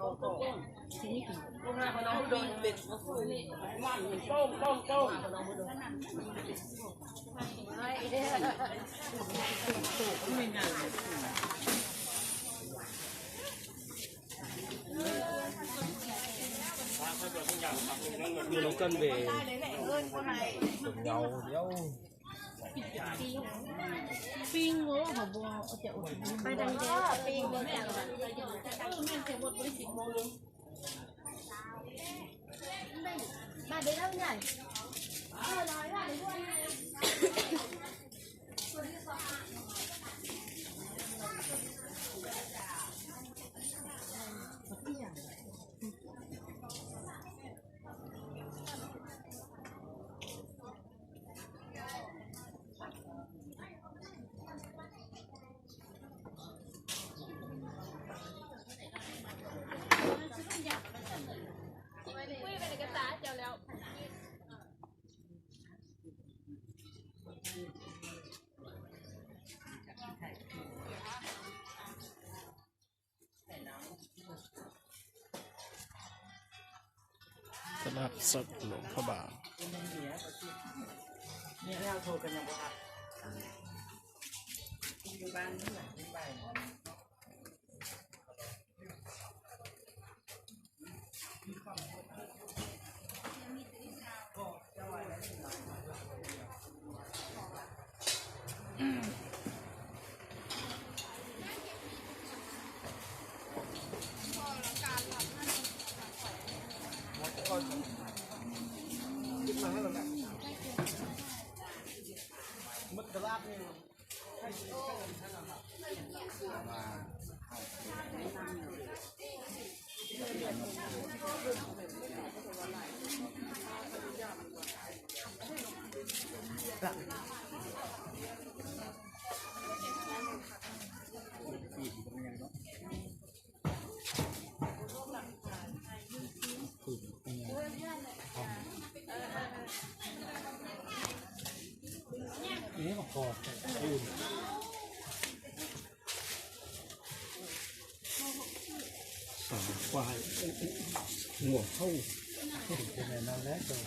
ลูกหน้าพน้องโดนเด็ดมันต้มไม่ง่ายมีลูกกันเบย์เงาเดียวปิ้งหัวหัวบัวจะอุดไปดังเดียวปิ้งเลยแม่แม่เสียบทบริสิทธิ์โมงมาเดี๋ยวเราใหญ่น้อยว่าเดี๋ยวด้วยตลาดสดหลวงพระบางเนี่ยเราโทรกันยังว่าอยู่บ้านที่ไหนที่ไปขึ้นมาให้เราแบบมัดกระลาบนี่ให้ดีให้เรานี่มาคอสองควายหัวเข้าเป็นไงนั่นแล้วจ้ะ